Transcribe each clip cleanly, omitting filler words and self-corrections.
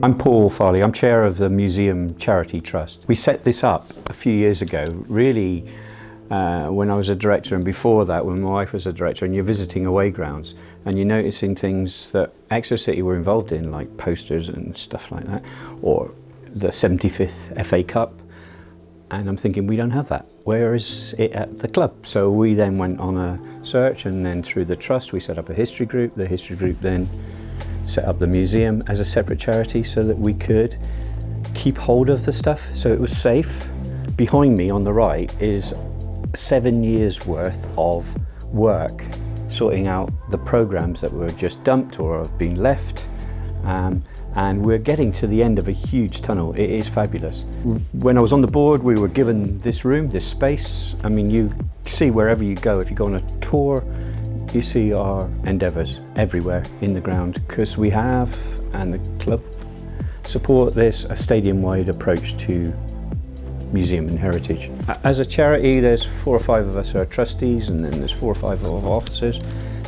I'm Paul Farley, I'm chair of the Museum Charity Trust. We set this up a few years ago, really when I was a director, and before that when my wife was a director, and you're visiting away grounds and you're noticing things that Exeter City were involved in, like posters and stuff like that, or the 75th FA Cup, and I'm thinking, we don't have that. Where is it at the club? So we then went on a search, and then through the trust we set up a history group. The history group then set up the museum as a separate charity so that we could keep hold of the stuff, so it was safe. Behind me on the right is 7 years worth of work sorting out the programs that were just dumped or have been left, and we're getting to the end of a huge tunnel. It is fabulous. When I was on the board, we were given this room, this space. I mean, you see wherever you go, if you go on a tour, you see our endeavours everywhere in the ground, because we have, and the club support this, a stadium-wide approach to museum and heritage. As a charity, there's 4 or 5 of us who are trustees, and then there's 4 or 5 of our officers.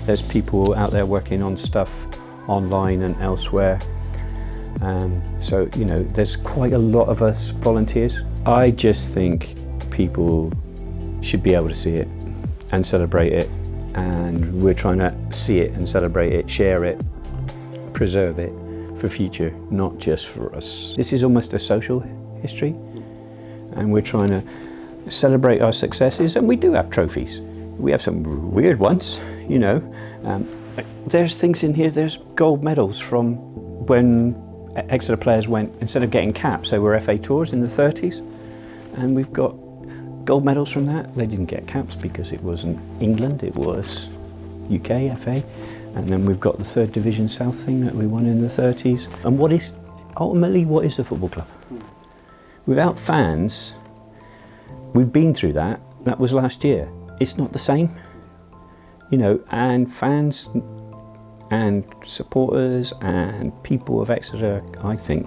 There's people out there working on stuff online and elsewhere. So, you know, there's quite a lot of us volunteers. I just think people should be able to see it and celebrate it. And we're trying to see it and celebrate it, share it, preserve it for future, not just for us. This is almost a social history, and we're trying to celebrate our successes, and we do have trophies. We have some weird ones, you know. There's things in here, there's gold medals from when Exeter players went, instead of getting caps, they were FA tours in the 30s, and we've got gold medals from that. They didn't get caps because it wasn't England, it was UK FA. And then we've got the 3rd Division South thing that we won in the 30s. And what is the football club? Without fans, we've been through that. That was last year. It's not the same, you know, and fans and supporters and people of Exeter, I think,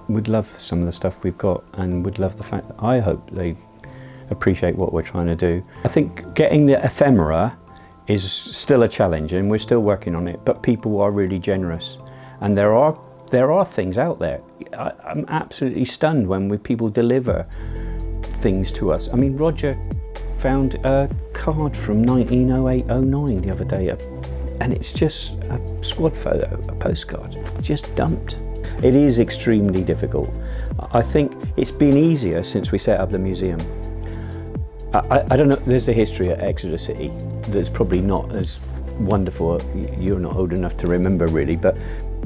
would love some of the stuff we've got, and would love the fact that I hope they appreciate what we're trying to do. I think getting the ephemera is still a challenge, and we're still working on it, but people are really generous, and there are things out there. I'm absolutely stunned when people deliver things to us. I mean, Roger found a card from 1908-09 the other day, and it's just a squad photo, a postcard, just dumped. It is extremely difficult. I think it's been easier since we set up the museum. I don't know, there's a history at Exeter City that's probably not as wonderful. You're not old enough to remember really, but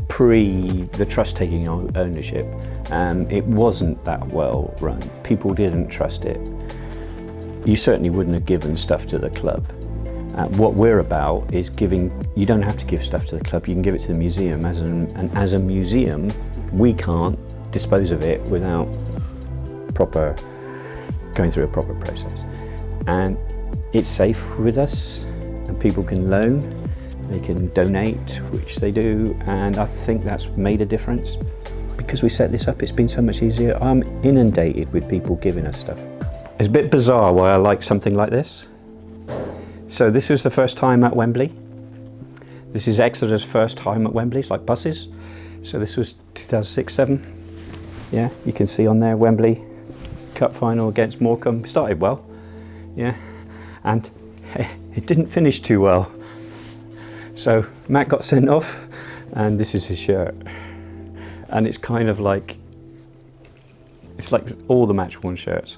pre the trust taking ownership, it wasn't that well run. People didn't trust it. You certainly wouldn't have given stuff to the club. What we're about is giving. You don't have to give stuff to the club, you can give it to the museum. And as a museum, we can't dispose of it without going through a proper process. And it's safe with us, and people can loan, they can donate, which they do, and I think that's made a difference. Because we set this up, it's been so much easier. I'm inundated with people giving us stuff. It's a bit bizarre why I like something like this. So this was the first time at Wembley. This is Exeter's first time at Wembley. It's like buses. So this was 2006-07. Yeah, you can see on there Wembley Cup final against Morecambe. Started well, yeah, and it didn't finish too well. So Matt got sent off, and this is his shirt. And it's kind of like, it's like all the match worn shirts.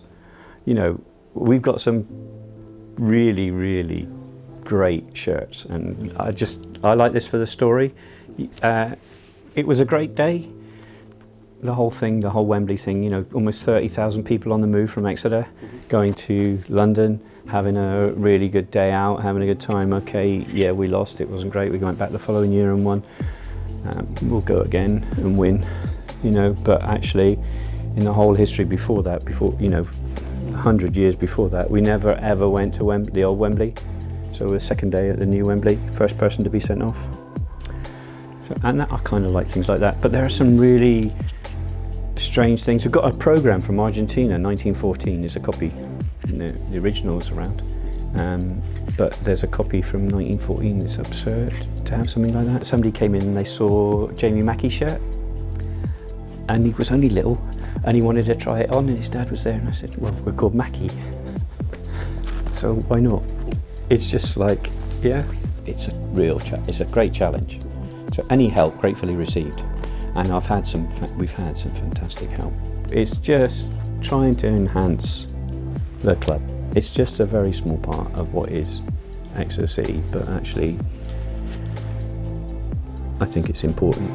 You know, we've got some really, really great shirts, and I like this for the story. It was a great day. The whole thing, the whole Wembley thing, you know, almost 30,000 people on the move from Exeter, going to London, having a really good day out, having a good time. Okay, yeah, we lost, it wasn't great. We went back the following year and won. We'll go again and win, you know, but actually in the whole history before that, you know, 100 years before that, we never ever went to the old Wembley. So the second day at the new Wembley, first person to be sent off. So, and I kind of like things like that, but there are some really strange things. We've got a programme from Argentina, 1914, there's a copy, and the original's around. But there's a copy from 1914. It's absurd to have something like that. Somebody came in and they saw Jamie Mackie's shirt, and he was only little, and he wanted to try it on, and his dad was there, and I said, well, we're called Mackie, so why not? It's just like, yeah, it's it's a great challenge. So any help gratefully received, and we've had some fantastic help. It's just trying to enhance the club. It's just a very small part of what is Exeter City, but actually I think it's important.